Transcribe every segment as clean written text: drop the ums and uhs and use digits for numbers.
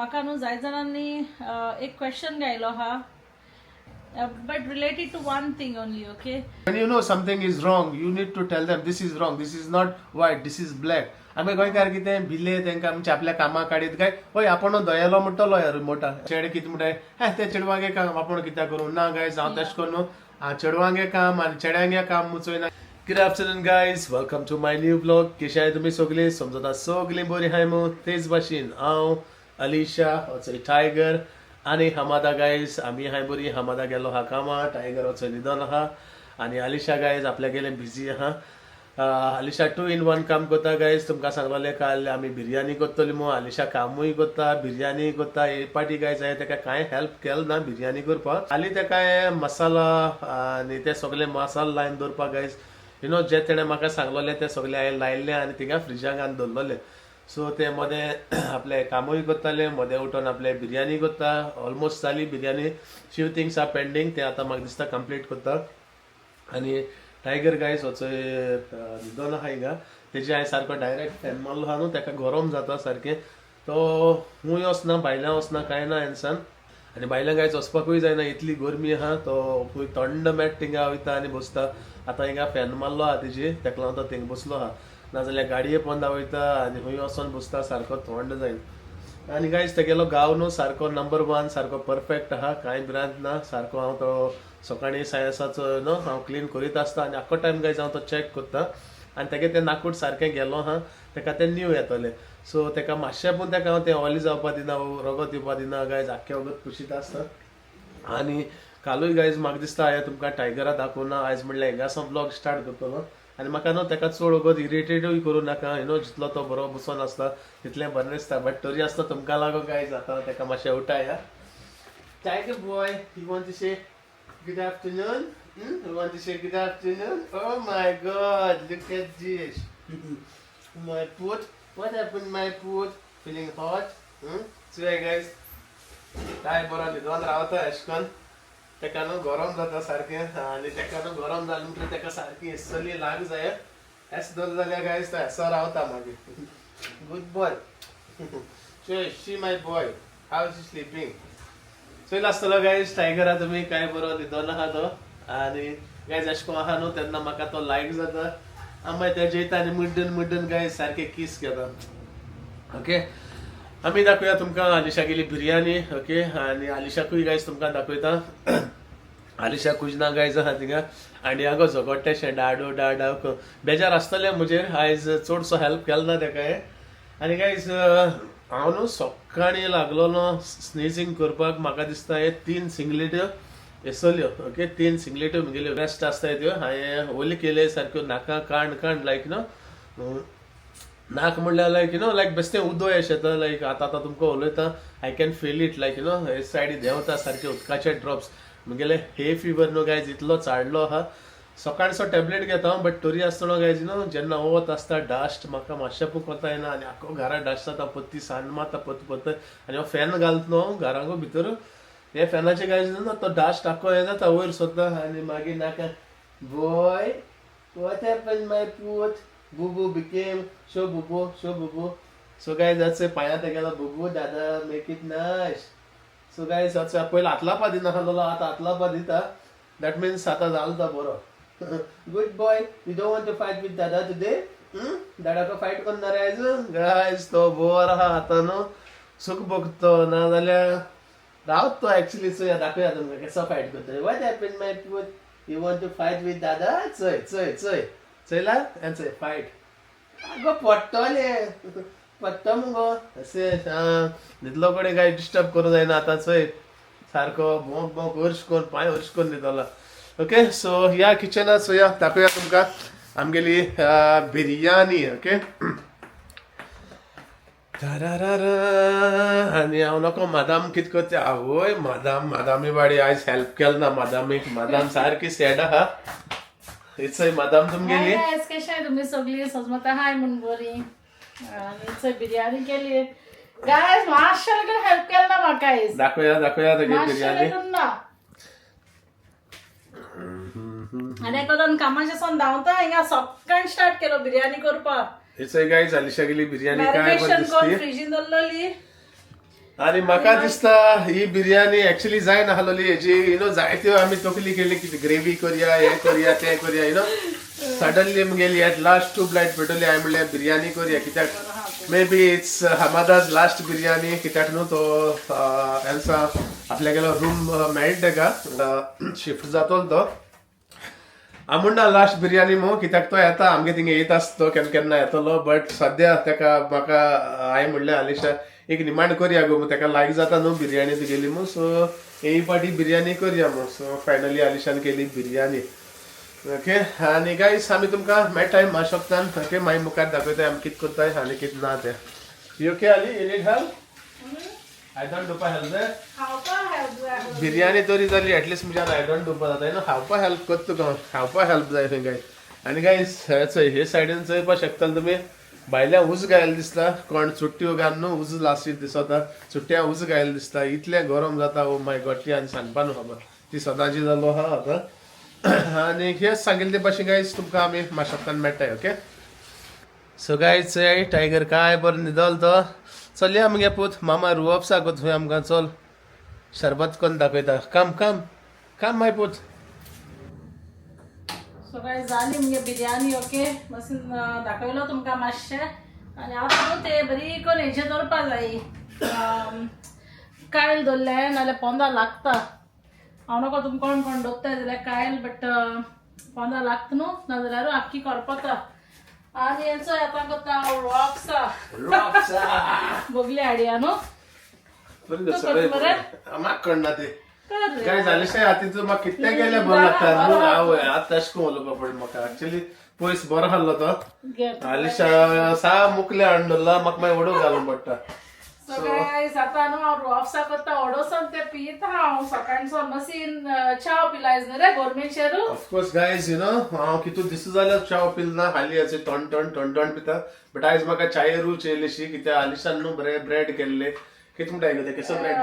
म्हाका न्हू जाय जाणांनी एक क्वेश्चन घायलो हा but related to one thing only, okay? When you know something is wrong, you need to tell them this is wrong, this is not white, this is black. आम्ही गोंयकार कितें भिले तांकां आमच्या आपल्या कामा काडीत काय होय आपण दयालो म्हणटलो यार मोठा चेडे कितें म्हणटाय हे ते चेडवांगे काम आपण कित्याक करूं ना गायज हांव तशें करून न्हू चेडवांगे काम आनी चेड्यांगे काम मुचोयना. Good afternoon guys, welcome to my new vlog. कशे आहाय तुमी सगळीं? समजता सगळीं बरी आहाय मू तेच भाशेन हांव अलिशा टायगर आणि हमादा गायज आम्ही हाय बरी. हमादा गेलो हा कामा, टायगर वचो न्हिदोन आहा आणि अलिशा गायज आपल्या गेले बिझी आहा. अलिशा 2 in 1 काम करता गायज. तुमकां सांगलोलें काल आमी बिर्याणी करतली मू. अलिशा कामूय करता, बिर्याणी करता. एक पाटी गायज हांवें ताका कांय हेल्प केल ना बिर्याणी करपाक. खाली ताका मसाला आनी ते सगळे मसाला लायन दवरपाक गायज जे तेणें म्हाका सांगलोलें ते सगळे हांवें लायल्लें आनी थिंगा फ्रिजाक घालून दवरलोलें. सो ते मदें आपले कामूय करताले, मदें उठून आपले बिर्याणी करता. ऑलमोस्ट जाली biryani. Few things are pending, ते आतां म्हाका दिसता कंप्लीट करता. आनी टायगर गायज वचो न्हिदोन आहा हिंगा. तेजे हांवें सारको डायरेक्ट फॅन मारलो आहा न्हू, ताका गरम जाता सारकें. तो खूंय वचना, भायल्यान वचना, कांय ना एनसान. आनी भायल्यान गायज वचपाकूय जायना, इतली गरमी आहा. तो खूंय थंड मेट थिंगा वयता आनी बसता. आतां हिंगा फॅन मारलो आहा तेजी, ताका लागून तो थिंग बसलो आहा. नाजाल्यार गाडये पोंदा वयता आनी खंय वचोन बसता, सारको थंड जायन. आनी गायज तेगेलो गांव न्हू सारको नंबर 1, सारको परफेक्ट आहा, कांय भिरांत ना. सारको हांव तो सकाळीं सायन्साचो हांव क्लीन करीत आसता आनी आख्खो टायम गायज हांव तो चॅक करता. आनी तेगे तें नाकूड सारकें गेलो आहा, ताका तें न्यू येतलें. सो ताका मातशें पूण ताका हांव तें ऑयली जावपा दिना, रगत येवपा दिना गायज. आख्खें वगत पुशीत आसता. आनी कालूय गायज म्हाका दिसता हांवें तुमकां टायगरा दाखोवना. आयज म्हणल्यार हिंगासो ब्लॉग स्टार्ट करतलो. आनी म्हाका न्हू ताका चड वगत इरिटेटूय करूं नाका. जितलो तो बरो बसून आसता तितलें बरें दिसता. बट तरी आसता तुमकां लागो गायज आतां ताका मातशें उठाया. Tiger boy, you want to say good afternoon? You want to say good afternoon? Oh my god, look at this. My foot. What happened my foot? Feeling hot? So yeah guys, काय बरो न्हिदोन रावता अशें करून. ताका न्हू गरम जाता सारकें आनी ताका न्हू गरम जालें म्हणटकीर ताका सारकी हेसली लाग जाय. एस धर जाल्यार गायज तो हेसो रावता मागीर. Good boy. See my boy, how is sleeping? चोयल आसतलो गायज टायगरा तुमी काय बरो न्हिदोन आहा तो. आनी गायज अशें करून आहा न्हू तेन्ना म्हाका तो लायक जाता. आमी मागीर ते जैता आनी मुड्डून गायज सारके किस घेता. ओके, आमी दाखोवया तुमकां अलिशा गेली बिर्याणी. ओके, आनी अलिशाकूय गायज तुमकां दाखयता. अलिशा कुजना गायज आहा थिंगा आनी हांगो झगडटेशें डाडो डाव बेजार आसतलें म्हजेर. आयज चडसो हेल्प केलो ना ताका हे. आनी गायज हांव न्हू सकाळीं लागलोलो स्नीजिंग करपाक. म्हाका दिसता हे 3 सिंगलेट्यो येसल्यो. ओके, 3 सिंगलेट्यो म्हगेल्यो बेस्ट आसताय त्यो. हांवें ओली केले सारक्यो नाका कांड लायक नाक म्हणल्यार लायक लायक बेश्टें उदो अशें येता. लायक आतां तुमकां उलयता आय कॅन फील इट. लायक हे सायडीन देंवता सारके उदकाचे ड्रॉप्स. म्हगेले हे फीवर न्हू गायज इतलो चाडलो आहा. सकाळचो टॅबलेट घेता बट तरी आसतना गायज जेन्ना वत आसता डस्ट म्हाका मातशें पूण कोता येना. आनी आख्खो घरा डस्ट जाता, पत्ती सान मारता पत्त. आनी हो फॅन घालता न्हू घरांक भितर, हे फॅनाचे गायज तो डस्ट आख्खो हे जाता वयर सोदता. आनी मागीर नाका boy what happen my foot बुबू बिकेम शो बुबू. सो गायज जाचे पांयां तेगेलो बुबू दादा make it nice. So guys पयलीं हातलापा दिनासलो, आतां हातलापा दिता. दॅट मिन्स आतां जालो तो बरो. Good boy, you don't want to fight with दादा टुडे? दादाको फायट करना रे आयज? गायज तो बरो आहा आतां न्हू सूख भोगतो. नाजाल्यार रावत तो एक्चुअली. चोया दाखोवया तुमकां कसो फायट करतले. What happen my foot? You want to fight with दादा? चयला आनी चय फायट. आगो पडटोले पडटा मुगो अशें. न्हिदलो कडेन काय डिस्टर्ब करूं जायना आतां. चोय सारको भोंक हर्श करून पांय हर्श करून न्हिदला. ओके, सो ह्या किचनात चोया दाखोवया तुमकां आमगेली बिर्याणी. ओके, आनी हांव नको मादाम कितें करता. आवय मादामी बाडी आयज हेल्प केल ना मादामीक. मादाम सारकी सॅड आहा. चोय मादाम तुमगेली कशें आहे तुमी सगळीं? सजमता हाय म्हण बरी. आनी चोय बिर्याणी केली गायज. मातशें लेगीत हेल्प केल ना म्हाका आयज. दाखोवया तेगे बिर्याणी. आनी एका दोन कामाचे सोन धांवता हिंगा सकाळीं स्टार्ट केलो बिर्याणी करपाक. गायज अलिशा गेली बिर्याणी काय बरी मॅरिनेशन करून दिसती. फ्रिजीन दवरलेली आणि म्हाका दिसता ही बिर्याणी ऍक्च्युली जाय नाहलोली हेची जायत्यो आमी तकली केली की ग्रेव्ही करूया हे करूया ते करूया सडनली गेली ऍट लास्ट 2 ब्लाइट पेटवली हांवें म्हणलें बिर्याणी करूया कित्याक मे बी इट्स हमादाज लास्ट बिर्याणी कित्याक न्हू तो एल्सा आपल्यागेलो रूम मेळटा तेका शिफ्ट जातलो तो हांव म्हणना लास्ट बिर्याणी मो कित्याक तो येता आमगे थिंगा येत आसता तो केन्ना केन्ना येतलो बट सद्या तेका म्हाका हांवें म्हणलें आलिशा एक निमाण करया गो तेका लायक जाता न्हू बिर्याणी तुगेली मू सो ही पाटी बिर्याणी करया मू सो फायनली आलिशान केली बिर्याणी ओके आनी गायस आमी तुमकां मेळटाय माशोकतान ओके मागीर मुखार दाखयताय आमी कितें करताय आनी कितें ना ते यू ओके आली you need help I don't डुपा हेल्प बिर्याणी तरी जाली एटलीस्ट म्हज्यान आय डोंट डुपा जाता न्हू खावपा हेल्प करता तुका खावपा हेल्प जाय खंय गाय आनी गायस हे सायडीन चोयपा शकता तुमी भायल्या उज गायला दिसता कोण चुट्ट्यो घाल न्हू उज लास्ट दिसता चुट्ट्या उज गायला दिसता इतलें गरम जाता ओ माय गॉड ती आनी सांगपा न्हू खबर ती सदांची जालो हा आतां आनी हेच सांगिल्ले भाशेन गायज तुमकां आमी माशोकतान मेळटाय ओके सो गायज टायगर काय बरो न्हिदलो तो चलया आमगे पूत मामा रुअप्सा गो थंय आमकां चल शरबत करून दाखयता काम काम काम माय पूत सो काय जाली म्हणजे बिर्याणी ओके बसून दाखवलो तुमकां मातशें आनी आतां ते बरी करून हेजेर दवरपा जाय कायल दवरले नाल्यार पोंदा लागता हांव नको तुमकां कोण कोण दोत्ताय जाल्यार कायल बट पोंदा लागता न्हू नाजाल्यार आख्खी करपता आनी हेचो येता कोता रॉक्सा बोगले हाडया न्हू म्हाका कळना ते काय झाले शे हातीचो म्हाका कितें केलें बरो लागता न्हू हांव आतां तशें करून उलोवपा पडलें म्हाका एक्चुअली पयस बरो आहलो तो हालीं सा मुकले हाडून दवरला म्हाका मागीर वडो घालूंक पडटा आता न्हू हांव रॉक्सा करता ओडोसन ते पियता हांव सकाळचो मशीन च्या पिलायज न्हू रे गोरमेंटचेर ऑफकोर्स गायज हांव कितू दिसू जाल्यार च्या पिलना हालीं हेचे टण पिता बट आयज म्हाका चाये रूच येयलीशी कित्याक हालींच्यान न्हू बरें ब्रेड केल्ले कितें म्हणटा गो केसो ब्रेड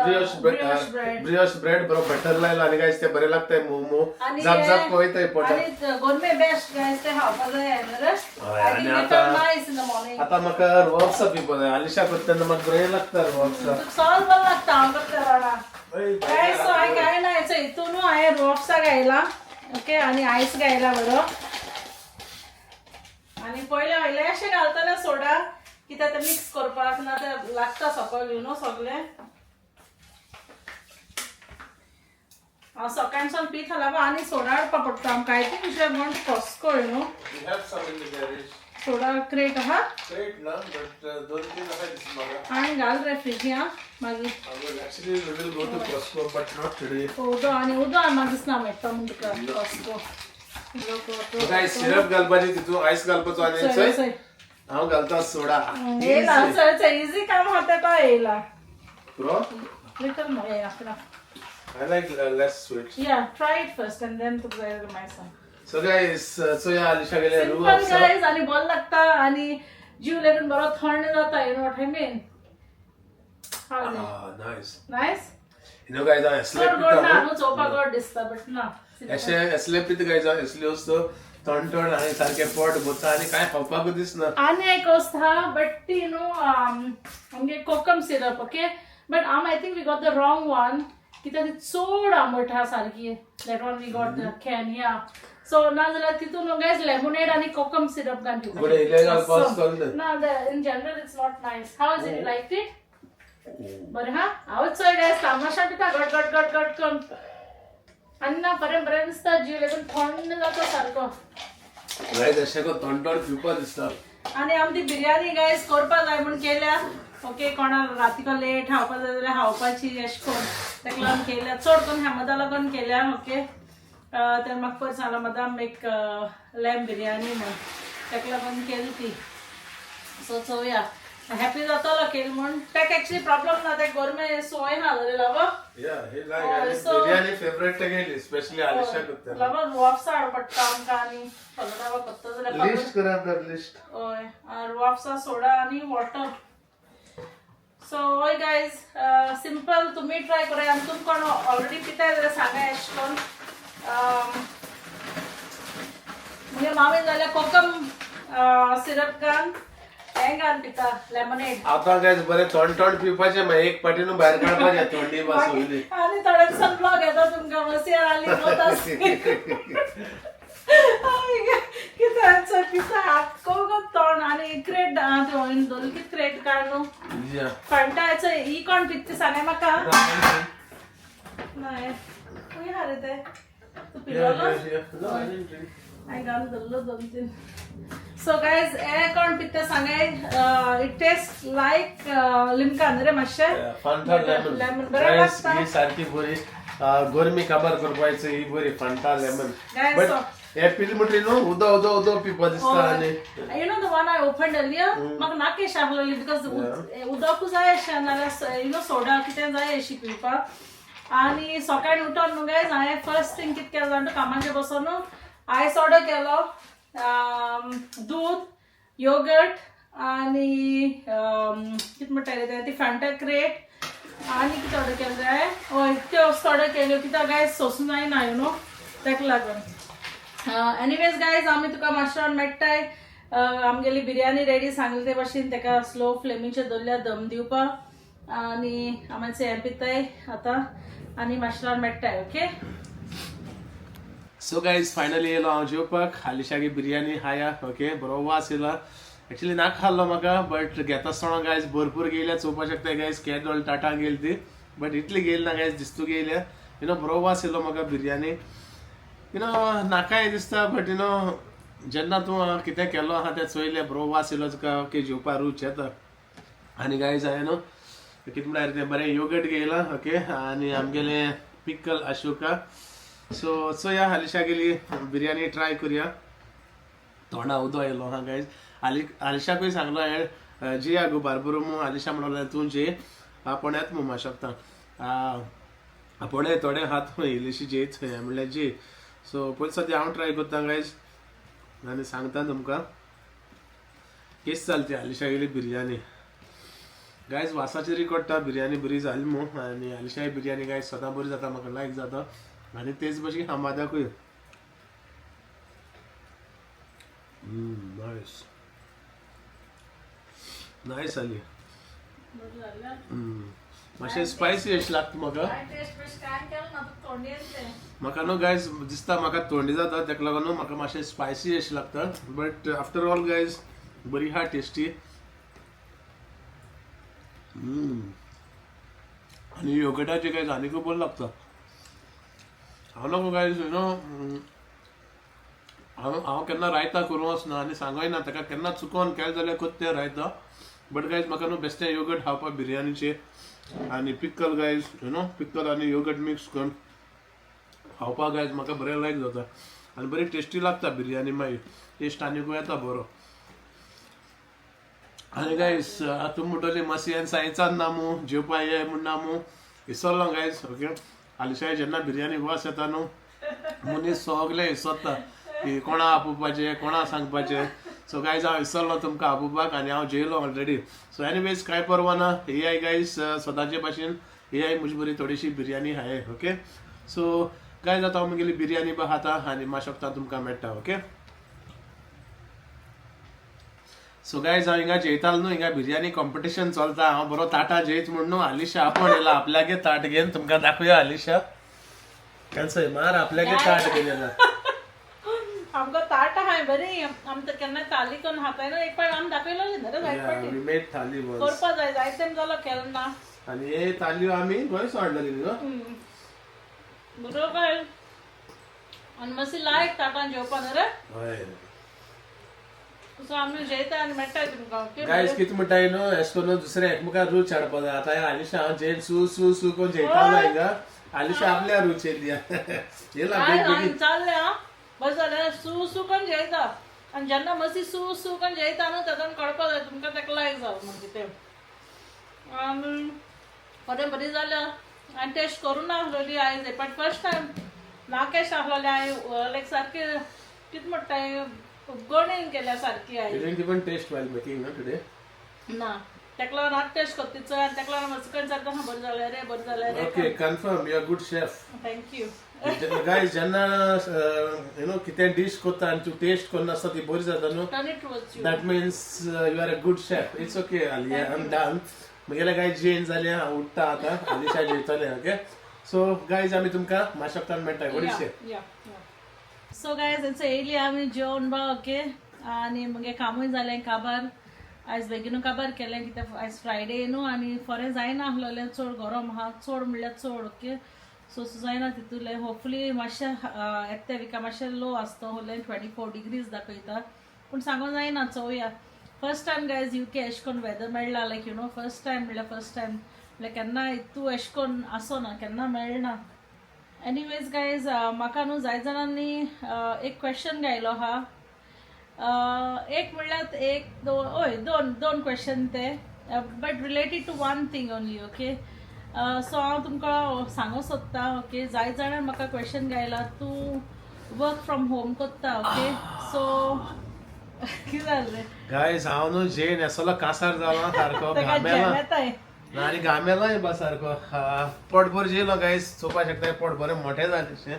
ब्रियोश ब्रेड बरो बटर लायला आनी गायज ते बरें लागताय मोमो जाप जाप वयताय पोटांत गोरमे बेस्ट गायज ते खावपा जाय न्हू आनी आतां म्हाका रॉक्सा पिवपा जाय हालींशा करता तेन्ना म्हाका बरें लागता रॉक्सा सॉल बरें लागता हांव करता राणा गायज सो हांवें काय ना हेचो हितून हांवें रॉक्सा घायला ओके आनी आयस घायला बरो आनी पयले इल्लेशें घालतलें सोडा कित्याक ते मिक्स करपाक ना ते लागता सकयल यू नो सगळें हांव सकाळच्यान पीत लागो आनी सोडा हाडपा पडटा आमकां आय थिंक दुसऱ्या म्हण Costco you know soda crate आहा आनी घाल रे फ्रिजी हा मागीर उदो आनी म्हाका दिसना मेळटा म्हण तुका कॉस्को सिरप घालपाची तितून आयस घालपाचो आनी हांव घालता सोडा इजी काम हा ते येयला Bro? Little more, yeah. I like less sweet. Yeah, try it first and then put the my son. So guys, so yeah, Alisha गेले Simple guys, आणि बॉल लागता आणि जीव लेकिन बरो थंड जाता, you know what I mean? How is it? Ah, nice. Nice? You know guys, I slept good ना, नो चोपा गोड दिसता, but ना. असे slept guys, असले असतो थंड आणि सारखे पोट भरता आणि काय खावपाक दिसना. आणि एक असता, but you know, आमगे कोकम syrup, okay? But I think we got the wrong one. Because it's so आंबट हा सारखी. That one we got the can, yeah. So ना जरा तिथून guys lemonade आणि कोकम syrup घालून ठेवू. But illegal pasta. No, in general it's not nice. How is it? You liked it? बरं हा. Outside guys तामाशा तिथं गट करून. आणि ना बरें दिसता जीव लेकिन थंड जातो सारखं. Guys अशे को थंड पिवपा दिसता. आणि आमची बिर्याणी guys करपा जाय म्हणून केल्या. ओके कोणा रातीको लेट खावपा जाय जाल्यार खावपाची अशें करून ताका लागून केल्या चड करून हेमदा लागून केल्या ओके तर म्हाका पयर सांगला मदाम एक लॅम्ब बिर्याणी म्हण ताका लागून केली ती सो चोवया हॅपी जातलो केली म्हण ताका एक्चुअली प्रॉब्लेम ना ते गोरमे सोय ना जालें लागो या हे लायक बिर्याणी फेवरेट गेली स्पेशली आलिशा करता लागो रुआफसा पडटा आमकां आनी पगडावा पत्ता जाल्यार लिस्ट करा तर लिस्ट हय रुआफसा सोडा आनी water So, hi guys, simple तुम्ही try करा आणि तुम कोण already पिताय जरा सांगा एशकोन म्हणजे मामी झाल्या कोकम सिरप घाल हें घाल पिता लेमनेड आता काय बरे थंड पिवपाचे मागीर एक पाटीन भायर काडपाचे थंडी पास होयली आनी थोडे सनब्लॉक येता तुमकां मातशी आली वता कितें पिता आक्को गो तोंड आनी क्रेट दोन कित क्रेट काड न्हू फंटायचं ही कोण पित्ती सांगे म्हाका नाही खूंय हा रे ते तू पिलोलो हांवें घालून धरलो 2-3 सो गायज हे कोण पित्ते सांगे इट टेस्ट लायक लिमका न्हू रे मातशें फांटा लेमन बरें लागता ही सारखी बरी गरमी काबार करपाची ही बरी Phanta lemon Guys, but so- हे पिली म्हटली न्हू उदो पिवपा दिसता आनी You know the one I opened earlier? म्हाका नाके शागलोली because उदकू जाय अशें नाल्यार सोडा कितें जाय अशी पिवपाक आनी सकाळी उठोन न्हू गायज हांवें फर्स्ट थिंग कितें केलें जाणा कामाचेर बसून आयस ऑर्डर केलो दूद योगर्ट आनी कितें म्हणटाले ते ती फॅन्टा क्रेट आनी कितें ऑर्डर केलें जाय हय त्यो वस्तू ऑर्डर केल्यो कित्याक गायज सोसून जायना तेका लागून एनिवेज गायज आमी तुका माश्रान मेळटाय आमगेली बिर्याणी रेडी सांगले ते भाशेन तेका स्लो फ्लेमीचेर दवरल्या दम दिवपाक आनी आमी हें पिताय आतां आनी माश्रान मेळटाय ओके सो गायज फायनली येयलो हांव जेवपाक हालीशागी बिर्याणी हाया ओके बरो वास येयला एक्चुअली नाका खाल्लो म्हाका बट घेता आसतना गायज भरपूर गेल्या चोवपाक शकता गायज केदोल टाटा गेली ती बट इतली गेली ना गायज दिसतू गेल्या बरो वास येयलो म्हाका बिर्याणी नाकाय दिसता बट जेन्ना तूं कितें केलो आहा तें चोयलें बरो वास येयलो तुका ओके जेवपाक रूच येता आनी गायज हांवें कितें म्हळ्यार तें बरें योगर्ट घेयलां ओके आनी आमगेलें पिकल अशोका सो या हालीशा गेली बिर्याणी ट्राय करुया तोंडा उदो येयलो हा गायज आलिशाकूय सांगलो हांवें जी आगो बारबरो मू आलिशा म्हणलो तूं जे आपण येत मू मा शकता आपण थोडे हात इल्लीशी जेच म्हणल्यार जे सो पयलीं सद्या हांव ट्राय करता गायज आनी सांगता तुमकां केस जाली ती आलिशा गेली बिर्याणी गायज वासाचेर कोट्टा बिर्याणी बरी जाली मू आनी आलिशाय बिर्याणी गायज सदां बरी जाता म्हाका लायक जाता आनी तेच भशेन हामादाकूय नायस नायस जाली मातशें स्पायसी अशें लागता म्हाका न्हू गायज दिसता म्हाका थंडी जाता तेका लागून म्हाका मातशें स्पायसी अशें लागता बट आफ्टर ऑल गायज बरी हा टेस्टी आनी योगर्टाची गायज आनीकूय बरी लागता हांव नको गायज हांव केन्ना रायता करूं वचना आनी सांगय ना ताका केन्ना चुकोन केलें जाल्यार कोत्तें रायता बट गायज म्हाका न्हू बेश्टें योगर्ट खावपा बिर्याणीचें आनी पिकल गायज पिकल आनी योगर्ट मिक्स करून खावपा गायज म्हाका बरें लायक जाता आनी बरी टेस्टी लागता बिर्याणी मागीर टेस्ट आनीकूय येता बरो आनी गायज तूं म्हणटली मातशी हांवें सांगचाच ना मू जेवपा ये म्हण ना मू विसरलो गायज ओके आलिशाय जेन्ना बिर्याणी वास येता न्हू मनीस सगळे विसरता की कोणा आपोवपाचें कोणा सांगपाचें सो गायज हांव विसरलो तुमकां आपोवपाक आनी हांव जेयलो ऑलरेडी सो एनीवेज कांय परवा ना ही आय गायज सदांचे भाशेन ही आय म्हजी बरी थोडीशी बिर्याणी हाय ओके सो गायज आतां हांव म्हगेली बिर्याणी बा खाता आनी माशोकता तुमकां मेळटा ओके सो गायज हांव हिंगा जेयतालो न्हू हिंगा बिर्याणी कॉम्पिटिशन चलता हांव बरो ताटा जेयत म्हण न्हू आलिशा आपण येयला आपल्यागे ताट घेवन तुमकां दाखोवया आलिशा केन्सय मार आपल्यागे ताट घेवन येयला आमकां ताट आहाय बरी आमी तर केन्ना थाली करून हाताय ना एक पाट आमी दाखयलोली न्हू रे जायत पाटी वी मेड थाली वन्स करपा जाय जायत टायम जालो केलो ना आनी हे थाल्यो आमी गोंयच हाडलेली न्हू बरो काय आनी मातशी लायक ताटान जेवपा न्हू रे हय सो आमी जेयता आनी मेळटाय तुमकां ओके गायज कितें म्हणटाय न्हू एश करून दुसऱ्या एकमेकाक रूच हाडपा जाय आतां आलिशा हांव जेन सू सू सू करून जेयतालो हिंगा आलिशा आपल्या रूच येयली येयला बेगीन चालले हा बस जालें सू सू करून जेयता आनी जेन्ना मातशी सू सू करून जेयता न्हू तातूंत कळपा जाय तुमकां तेका लायक जावं म्हणजे तें आनी बरें बरी जाल्या हांवें टेस्ट करूं ना आसलोली आयज बट फर्स्ट टायम नाकेश आसलोलें हांवें लायक सारकी कितें म्हणटाय गणेन केल्या सारकी आयज You didn't even taste while making, no, today? ना तेका लागून आतां टेस्ट कोत्ता चोय आनी तेका लागून म्हजो कडेन जाता बरें जालें रे okay confirm you are good chef thank you guys जेन्ना कितें डिश कोत्ता आनी तूं टेस्ट कोन्ना आसता ती बरी जाता न्हू turn it towards you that means you are a good chef it's okay Alia I am done म्हगेलें गायज जेन जालें हांव उठता आतां आलिशा जेवतलें ओके सो गायज आमी तुमकां माशेंपतान मेळटाय वडीशे सो गायज हेंचो येयली आमी जेवण बा ओके आनी मुगे कामूय जालें काबार आयज बेगीनू काबार केलें कित्याक आयज फ्रायडे न्हू आनी फोरें जायना आसलोलें चड गरम आहा चड म्हणल्यार चड ओके सो जायना तितूलें होपफुली मातशें येत्या विका मातशें लो आसता होलें 24 डिग्रीज दाखयता पूण सांगून जायना चोवया फर्स्ट टायम गायज UK एश कोन्न वेदर मेळ्ळा लायक फर्स्ट टायम म्हणल्यार केन्ना इतू एश कोन्न आसोना केन्ना मेळना एनीवेज गायज म्हाका न्हू जाय जाणांनी एक क्वेश्चन गायलो आहा एक म्हणल्यार दोन क्वेश्चन ते but related to one thing only okay so हांव तुमकां सांगूंक सोदता ओके जाय जाणां म्हाका क्वेश्चन गायला तूं वर्क फ्रॉम होम कोत्ता ओके सो कितें जालें गायज हांव न्हू जेन येसलो कासार जाला सारको घामेला आनी घामेलाय बा सारको पोटभर जेलो गायज चोवपा शकता पोट बरें मोठें जालेशें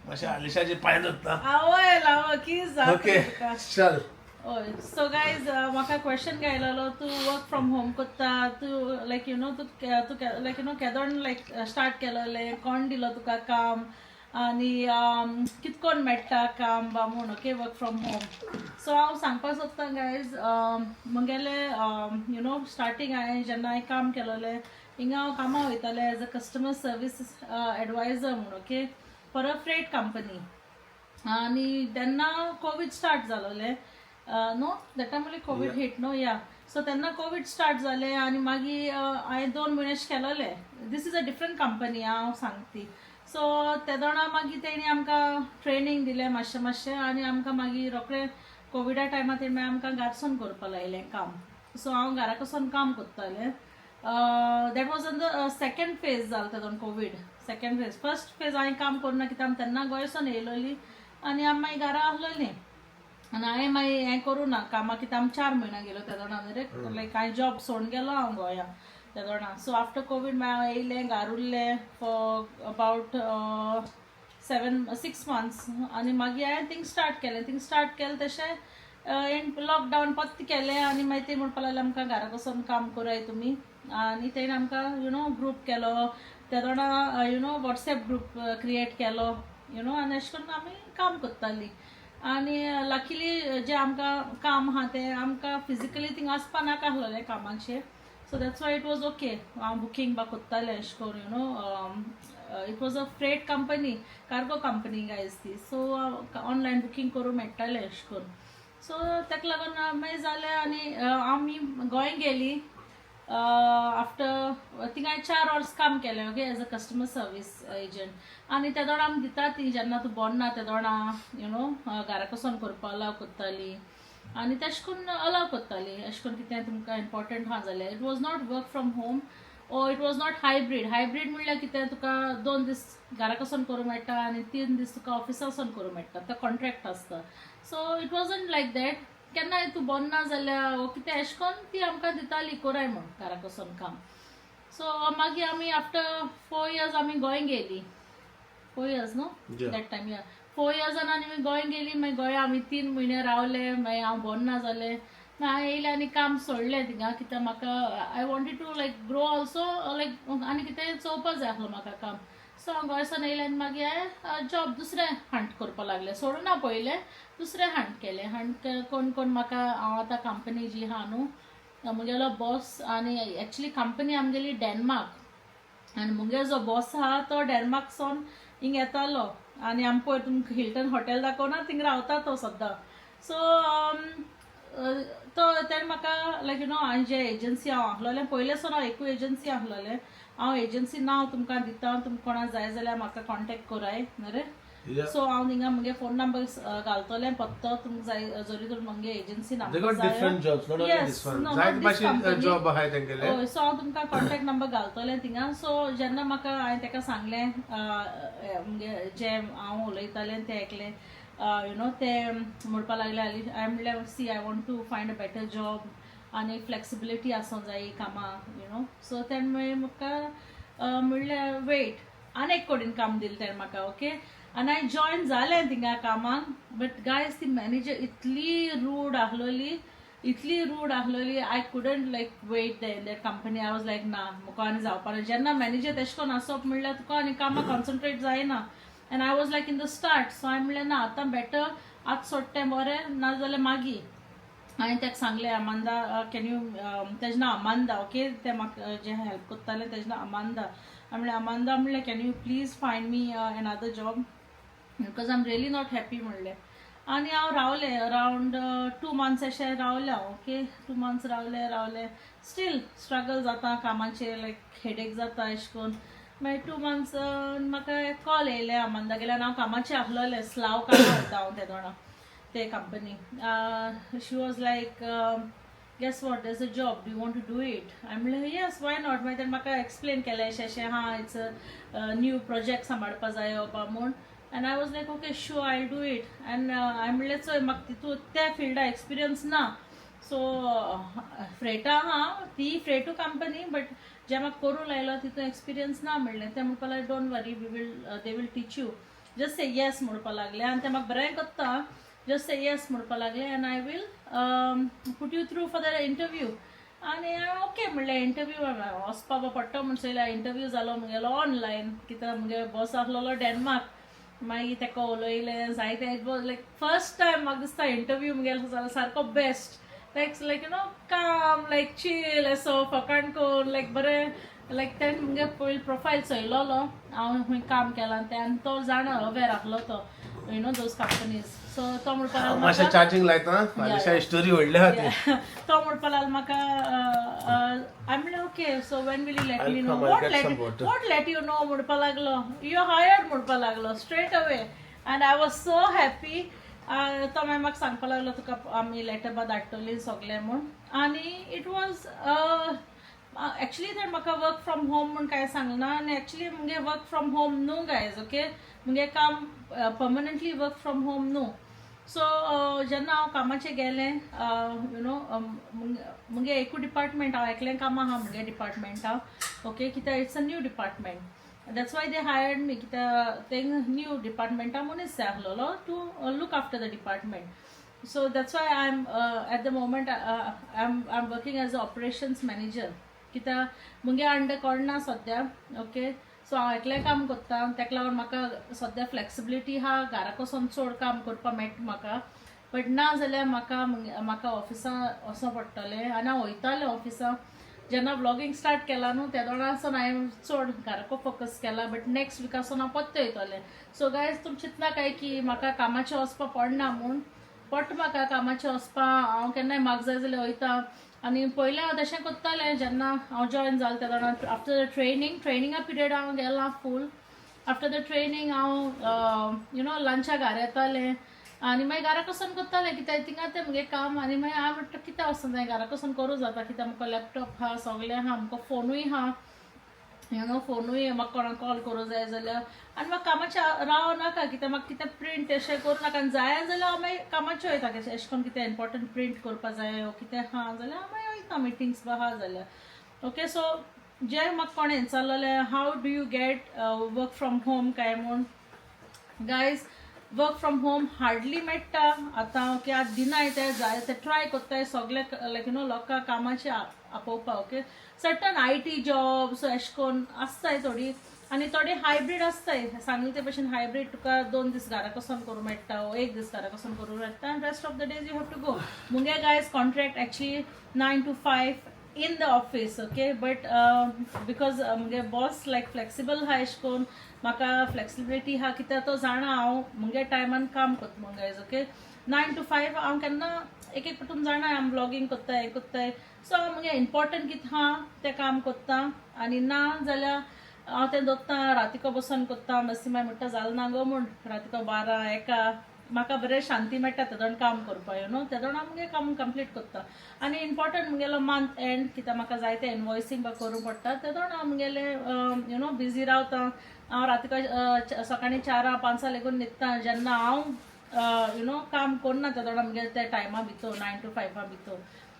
मातशें आलिशाचे पांय दुखता आवय लाव कितें जाता ओके चल हय सो गायज म्हाका क्वेश्चन गायलोलो तूं वर्क फ्रॉम होम कोत्ता तूं लायक तूं लायक केदोन लायक स्टार्ट केलोलें कोण दिलो तुका काम आनी कितकोन मेळटा काम बा म्हूण okay work from home so हांव सांगपाक सोदता गायज मुगेलें स्टार्टींग हांवें जेन्ना हांवें काम केलोलें हिंगा हांव कामां वयतालें as a customer service adviser म्हूण okay for a freight company आनी तेन्ना कोवीड स्टार्ट जालोलें no that time only COVID hit no या सो तेन्ना कोवीड स्टार्ट जालें आनी मागीर हांवें 2 म्हयने केलोले दीस इज अ डिफरंट कंपनी हांव सांगती सो ते दोना मागीर तेणी आमकां ट्रेनींग दिलें मातशें आनी आमकां मागीर रोखडें कोविडा टायमार तेणी आमकां घारसून करपा लायलें काम सो हांव घरा कडसून काम कोत्तालें that was on the second phase जालो तेदोन COVID second phase first phase हांवें काम करुना कित्याक हांव तेन्ना गोंयसून येयलोली आनी आमी मागीर घरा आहलोलीं आनी हांवें मागीर हें करूं ना कामां कित्याक आमी 4 म्हयने गेलो त्या दोना लायक हांवें जॉब सोडून गेलो हांव गोंया त्या दोना सो आफ्टर कोवीड हांव येयलें घार उरलें फॉर अबावट 6 मंथ्स आनी मागीर हांवें थिंग स्टार्ट केलें तशें लॉकडावन पत्त केलें आनी मागीर ते म्हणपा लागलें आमकां घरा बसून काम कराय तुमी आनी तेणें आमकां ग्रूप केलो त्या दोना वॉट्सॅप ग्रूप क्रिएट केलो आनी अशें करून आमी काम कोत्तालीं आनी लकीली जें आमकां काम आहा तें आमकां फिजिकली थिंग आसपा नाका आसलोलें कामाचेर so that's why it was okay हांव बुकींग बा कोत्तालें अशें करून it was a freight company cargo company guys ती सो ऑनलायन बुकींग करूं मेळटालें अशें करून सो ताका लागून मागीर जालें आनी आमी गोंय गेलीं आफ्टर थिंग हांवें 4 वर्स काम केलें okay age a customer service agent आनी ते दोना आमी दिता ती जेन्ना तूं बोन्ना ते दोना घरा कडसून करपा अलाव कोत्ताली आनी तेशें करून अलाव कोत्ताली अशें करून कितें तुमकां इम्पॉर्टंट आहा जाल्यार it was not work from home ओ इट वॉज नॉट हायब्रीड म्हणल्यार कितें तुका 2 दीस घरा कडसून करूं मेळटा आनी 3 दीस तुका ऑफिसा वचून करूं मेळटा तो कॉन्ट्रॅक्ट आसता so it wasn't like that केन्नाय तूं बोन्ना जाल्यार वो कितें अशें करून ती आमकां दिताली कोराय म्हूण घरा कडसून काम सो मागीर आमी आफ्टर 4 इयर्स आमी गोंय गेलीं 4 इयर्स न्हू दॅट टायम 4 इयर्सान आमी गोंय गेलीं मागीर गोंया आमी 3 म्हयने रावले मागीर हांव बोन्ना जालें मागीर हांवें येयलें आनी काम सोडलें थिंगा कित्याक म्हाका I wanted to like grow also like आनी कितें चोवपा जाय आसलो म्हाका काम सो हांव गोंयसान येयलें आनी मागीर हांवें जॉब दुसरें हंट करपा लागलें सोडूना पयलें दुसरें हंट केलें हंट कोण म्हाका हांव आतां कंपनी जी आहा न्हू मुगेलो बॉस आनी एक्चुली कंपनी आमगेली डेनमार्क आनी मुगे जो बॉस आहा तो डेनमार्कसून हिंग येतालो आनी आमी पळय तुमकां हिल्टन हॉटेल दाखोवना थिंग रावता तो सद्दां सो तो तेणें म्हाका लायक हांवें जे एजन्सी हांव आहलोलें पयलेसून हांव एकूय एजन्सी आहलोलें हांव एजन्सी नांव तुमकां दिता तुमकां कोणा जाय जाल्यार म्हाका कॉन्टेक्ट कराय रे सो हांव थिंगा मुगे फोन नंबर घालतलें पत्तो तुमकां जाय जरी तर मुगे एजन्सी नंबर जाय सो हांव तुमकां कॉन्टेक्ट नंबर घालतलें थिंगा सो जेन्ना म्हाका हांवें ताका सांगलें मुगे जें हांव उलयतालें तें आयकलें ते म्हणपा लागले हांवें म्हणलें see I want to find a better job आनी फ्लेक्सिबिलिटी आसूंक जाय कामां सो तेणें मागीर म्हाका म्हणलें वेट आनी एक कडेन काम दिलें तेणें म्हाका ओके आनी हांवें जॉयन जालें थिंगा कामाक बट गायज ती मॅनेजर इतली रूड आहलोली I couldn't like wait in that company I was like ना म्हाका आनी जावपा ना जेन्ना मॅनेजर तेशें कोन्न आसप म्हणल्यार तुका आनी कामाक कॉन्सन्ट्रेट जायना end I was like in the start so हांवें म्हणलें ना आतां बेटर आतां सोडटें बरें ना जाल्यार मागीर हांवें ताका सांगलें अमांदा कॅन यू तेजें नांव अमांदा ओके ते म्हाका जे हेल्प कोत्ताले तेजें नांव अमांदा हांवें म्हणलें अमांदा म्हणलें can you please find me another job because I am really not happy म्हणलें आनी हांव रावलें अरावंड 2 months अशें रावलें ओके 2 months रावलें स्टील स्ट्रगल जाता कामाचेर लायक हेडेक जाता अशें करून मागीर 2 months म्हाका कॉल येयलें अमांदा गेल्यार हांव कामाचें आसलोलें स्लाव कामां वयता हांव ते दोना ते company she was like guess what there is a job do you want to do it हांवें म्हणलें येस वाय नॉट मागीर तेणें म्हाका एक्सप्लेन केलें अशें हां इट्स अ न्यू प्रोजेक्ट सांबाळपा जाय बा म्हूण end I was like okay show I do it end हांवें म्हणलें चोय म्हाका तितू त्या फिल्डा एक्सपिरियन्स ना सो फ्रेटा आहा ती फ्रेटू कंपनी बट जे म्हाका करूं लायलो तितून एक्सपिरियन्स ना म्हणलें तें म्हणपा लागलें don't worry they will teach you just say yes म्हणपा लागलें आनी तें म्हाका बरें कोत्ता जस्ट से येस म्हणपा लागलें and I will put you through for the interview आनी ओके म्हणलें इंटरव्यू वचपा पडटा म्हूण चोयलें इंटरव्यू जालो म्हगेलो ऑनलायन कित्याक म्हगे बॉस आसलोलो डेनमार्क मागीर तेका उलयलें जायते it was like first time म्हाका दिसता इंटरव्यू म्हगेलो जालो सारको बेस्ट लायक काम लायक चील असो फकाण कोन्न लायक बरें लायक तेणें म्हगे पयलीं प्रोफायल चोयलोलो हांव खंय काम केलां तें आनी तो जाणा अवेर आहलो तो दोज कंपनीज सो तो म्हणपा लागलो मातशें चार्जिंग लायता फाल्यां स्टोरी व्हडली आहा ती तो म्हणपा लागलो म्हाका हांवें म्हणलें okay so when will you let me know what let you know म्हणपा लागलो यू हायर्ड म्हणपा लागलो straight away and I was so happy तो मागीर म्हाका सांगपा लागलो तुका आमी लेटर बा धाडटलीं सगलें म्हूण आनी इट वॉज एक्चुअली तर म्हाका वर्क फ्रॉम होम म्हूण कांय सांगना आनी एक्चुअली मुगे वर्क फ्रॉम होम न्हू गायज ओके मुगे काम परमनंटली वर्क फ्रॉम होम न्हू सो जेन्ना हांव कामाचेर गेलें मुगे एकू डिपार्टमेंट हांव एकलें काम आहा मुगे डिपार्टमेंटा ओके कित्याक it's a new department that's why they hired me कित्याक ते न्यू डिपार्टमेंटा मनीस जाय आसलोलो to look after the department so that's why I am at the moment I am working as a operations manager कित्याक मुगे under कोण ना सद्या ओके सो हांव एकलें काम कोत्ता तेका लागून म्हाका सद्या फ्लेक्सिबिलिटी आहा घरा कोसून चड काम करपा मेळटा म्हाका बट ना जाल्यार म्हाका ऑफिसां वचों पडटलें आनी हांव वयतालें ऑफिसां जेन्ना व्लॉगिंग स्टार्ट केलां न्हू त्या दोनासून हांवें चड घराको फोकस केला बट नेक्स्ट विकासून हांव परते वयतलें सो गायज तुमी चिंतना काय की म्हाका कामाचें वचपा पडना म्हूण पडटा म्हाका कामाचें वचपा हांव केन्नाय म्हाका जाय जाल्यार वयता आनी पयलें हांव तशें कोत्तालें जेन्ना हांव जॉयन जालें त्या दौरान आफ्टर द ट्रेनिंगा पिरियड हांव गेलां फूल आफ्टर द ट्रेनिंग हांव लंचा घरा येतालें आनी मागीर घरा कोसून कोत्तालें कित्याक थिंगा तें मुगे काम आनी मागीर हांव म्हणटा कितें वचून जाय घरा कोसून करूं जाता कित्याक म्हाका लॅपटॉप आहा सगलें आहा म्हाका फोनूय आहा फोनूय म्हाका कोणाक कॉल करूं जाय जाल्यार आनी म्हाका कामाचें राव नाका कित्याक म्हाका कितें प्रिंट अशें करूं नाका आनी जाय जाल्यार हांव मागीर कामाचें वयता अशें करून कितें इम्पॉर्टंट प्रिंट करपा जाय वो कितें आहा जाल्यार हांव मागीर वयता मिटिंग्स बा आहा जाल्यार ओके सो जे म्हाका कोणें विचारलेलें how do you get work from home काय म्हूण guys work from home hardly मेळटा आतां ओके आतां दिनाय ते जाय ते ट्राय कोत्ताय सगळे लायक लोकांक कामाचें आपोवपा ओके सर्टन IT जॉब्स अशें करून आसताय थोडी आनी थोडी हायब्रीड आसताय सांगले ते भशेन हायब्रीड तुका 2 दीस घरा कोसून करूं मेळटा 1 दीस घरा कोसून करूं मेळटा आनी rest of the days you have to go मुगे guys contract actually 9 to 5 in the office okay but because मुगे बॉस लायक फ्लेक्सिबल आहा अशें करून म्हाका फ्लेक्सिबिलिटी आहा कित्याक तो जाणा हांव मुगे टायमान काम कोत्ता म्हूण गायज ओके 9 to 5 हांव केन्ना एक पटून जाणा हांव ब्लॉगिंग कोत्ताय हें कोत्ताय सो हांव मुगे इम्पॉर्टंट कितें आहा तें काम कोत्ता आनी ना जाल्यार हांव तें दोत्ता रातिको बसून कोत्ता मातशी मागीर म्हणटा जालें ना गो म्हूण रातिको 12-1 म्हाका बरें शांती मेळटा तेदोण काम करपा तेदोण हांव मुगे काम कंप्लीट कोत्ता आनी इम्पॉर्टंट मुगेलो मंथ एंड कित्याक म्हाका जाय तें इनवॉयसींग बा करूं पडटा तेदोण हांव मुगेलें बिजी रावता हांव रातिको सकाळीं 4-5 लेगून न्हिदता जेन्ना हांव काम करना तेदोण मुगे त्या टायमा भितर 9 to 5 भितर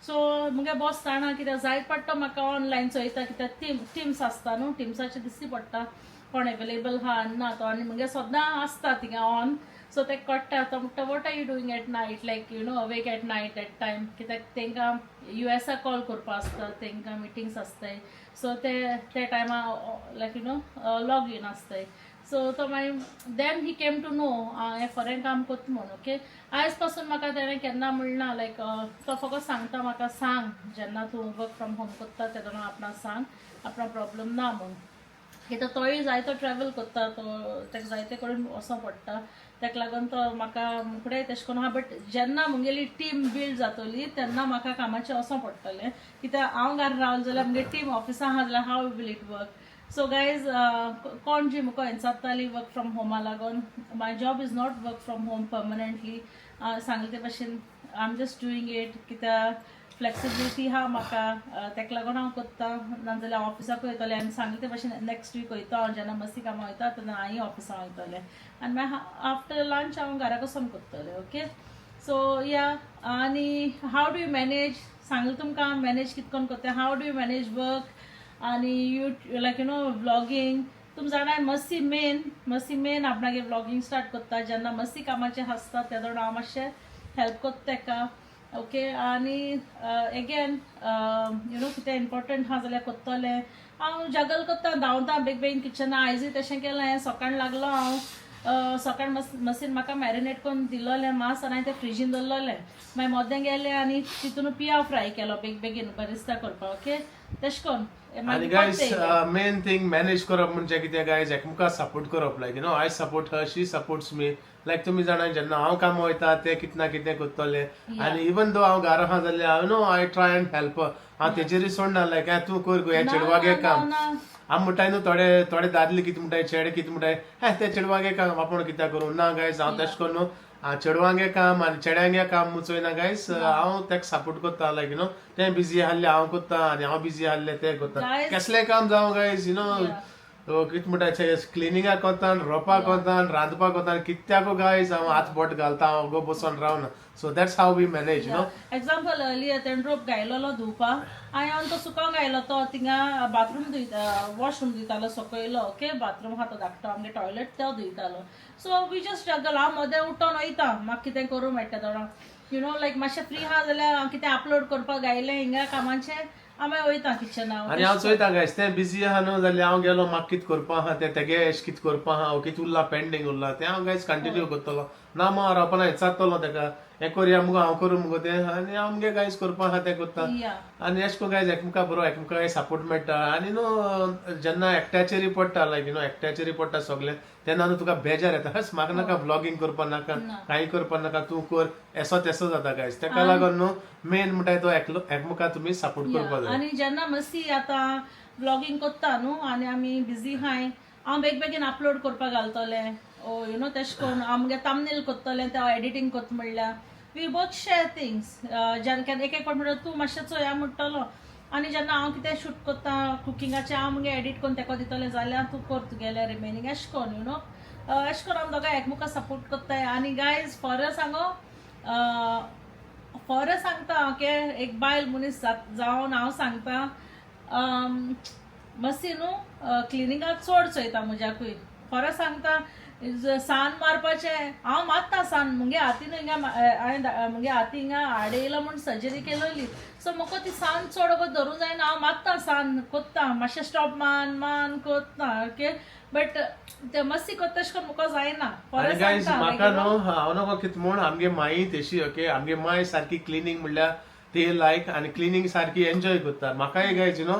सो मुगे बॉस जाणा कित्याक जायत पडटा म्हाका ऑनलायन चोयता कित्याक टिम्स आसता न्हू टिम्साचेर दिसती पडटा कोण अवेलेबल हा ना तो आनी मुगे सद्दां आसता थिंगा ऑन सो ते कळटा तो म्हणटा what are you doing at night like you know awake at night at time कित्याक तेंकां युएसा कॉल करपा आसता तेंकां मिटिंग्स आसताय सो ते टायमा like you know log in आसताय सो तो मागीर then he came to know हें खरें काम करता म्हणून ओके आयज पासून म्हाका तेणें केन्ना म्हणना लायक तो फकत सांगता म्हाका सांग जेन्ना तूं वर्क फ्रॉम होम करता तेन्ना आपणाक सांग आपणा प्रॉब्लम ना म्हणून कित्याक तोय जायतो ट्रॅवल करता तो ताका जायते कडेन वचों पडटा ताका लागून तो म्हाका फुडें तेशें करून हा बट जेन्ना मुगेली टीम बिल्ड जातली तेन्ना म्हाका कामाचें वचों पडटलें कित्याक हांव घरा रावलें जाल्यार मुगे टीम ऑफिसां आहा जाल्यार how will it work so guys कोण जी मुको हेंचाताली वर्क फ्रॉम होमा लागून my job is not work from home permanently सांगले ते भाशेन I am just doing it कित्याक फ्लेक्सिबिलिटी हा म्हाका तेका लागून हांव करता नाजाल्यार ऑफिसाक वयतलें आनी सांगले ते भाशेन नेक्स्ट वीक वयता हांव जेन्ना मस्ती कामां वयता तेन्ना हांव ऑफिसां वयतलें आनी मागीर आफ्टर लंच हांव घरा वचून करतलें ओके सो या आनी हाव डू यू मॅनेज सांगले तुमकां मॅनेज कितें करून करता how do you manage work आनी you like you know vlogging तुम जाणा मस्ती मेन आपणागे व्लॉगींग स्टार्ट करता जेन्ना मस्ती कामाचें आसता तेदोड हांव मातशें हेल्प करता तेका ओके आनी एगेन यू नो कितें इम्पॉर्टंट आहा जाल्यार करतलें हांव जगल करता धांवता बेगीन किचना आयजूय तशें केलें सकाळ लागलो हांव सकाळ मशीन म्हाका मॅरिनेट करून दिलोलें मांस आनी हांवें तें फ्रिजीन दवरलोलें मागीर मोदें गेलें आनी तितून पियाव फ्राय केलो बेगीन बरेस्ता करपाक ओके तशें करून आणि गायज मेन थिंग मॅनेज करप म्हणजे कितें गायज एकमेका सपोर्ट करप like you know I support her she supports me like तुमी जाणा जेन्ना हांव कामां वयता ते कितें ना कितें करतले आनी इवन दो हांव घरा आहा जाल्यार no I try and help हांव तेजेरूय सोडना लायक तूं कर गो हे चेडवागे काम हांव म्हणटाय न्हू थोडे दादले कितें म्हणटाय चेडे कितें म्हणटाय ते चेडवागे काम आपूण कित्याक करूं ना गायज हांव तशें करून चेडवांगे काम आनी चेड्यांगे काम मुचोयना गायज हांव तेका सपोर्ट करता लायक यू नो ते बिजी आहले हांव करता आनी हांव बिजी आहले ते करता कसलें काम जावं गायज यू नो कितें म्हणटा क्लिनिंगाक कोता रोवपाक कोता रांदपाक कोता कित्याक गायज हांव हात बोट घालता हांव गो बसोन रावना so that's how we manage you know example तेणें रोप घायलोलो धुवपाक हांवें तो सुकोवंक घायलो तो थिंगा बाथरूम वॉशरूम धुयतालो सकयलो ओके बाथरूम आहा तो धाकटो आमगे टॉयलेट तो धुयतालो सो वी जस्ट जगल हांव मोदें उठोन वयता म्हाका कितें करूं मेळटा थोडो यू नो लायक मातशें फ्री आहा जाल्यार हांव कितें अपलोड करपाक घायलें हिंगा कामाचें हांव वयता किचना आनी हांव चोयता गायज तें बिजी आहा न्हू जाल्यार हांव गेलो म्हाका कितें करपा आहा तेगे एश कितें करपा आहा कितें उरला पेंडींग उरला तें हांव गायज कंटिन्यू करतलो ना मग रावपाना विचारतलो तेका हें करया मुगो हांव करूं मुगो तें आनी हांव मुगे गायज करपा आहा तें करता आनी एश कोन्न गायज एकमेका बरो एकमेका सपोर्ट मेळटा आनी न्हू जेन्ना एकट्याचेरी पडटा लायक यू नो एकट्याचेरी पडटा सगलें तेन्ना न्हू तुका बेजार येता हस म्हाका नाका व्लॉगींग करपा नाका कांय करपा नाका तूं कर एसो तेसो जाता गायज तेका लागून न्हू मेन म्हणटाय तो एकमेका तुमी सपोर्ट करपा जाय आनी जेन्ना मस्ती आतां व्लॉगींग करता न्हू आनी आमी बिजी हाय हांव बेगीन अपलोड करपाक घालतलें ओ यू नो तेशें करून आमगे तमनेल करतलें तें एडिटींग करता म्हणल्यार वी बोथ शेअर थिंग्स जेन्ना एक फावट म्हणटा तूं मातशें चोया म्हणटलो आनी जेन्ना हांव कितें शूट करता कुकिंगाचें हांव मुगे एडिट करून तेका दितलें जाल्यार तूं कर तुगेलें रिमेनींग एशें करून यू नो एशें करून आमी दोगांय एकमेका सपोर्ट करताय आनी गायज फॉर सांगता ओके एक बायल मनीस जावन हांव सांगता मस्ती न्हू क्लिनिंगाक चड चोयता म्हज्याकूय खरें सांगता सान मारपाचें हांव मारता सान मुगे हातीन हिंगा हांवें मुगे हाती हिंगा हाड येयलो म्हूण सर्जरी केलोली सो म्हाका ती सान चड गो धरूं जायना हांव मारता सान कोत्ता मातशें स्टॉप मान कोत्ता ओके बट ते मस्ती कोत्ता तशें करून म्हाका जायना म्हाका न्हू हांव नको कितें म्हूण आमगे माई तेशी ओके आमगे माय सारकी क्लिनींग म्हणल्यार ती लायक आनी क्लिनींग सारकी एन्जॉय करता म्हाकाय गायज यू नो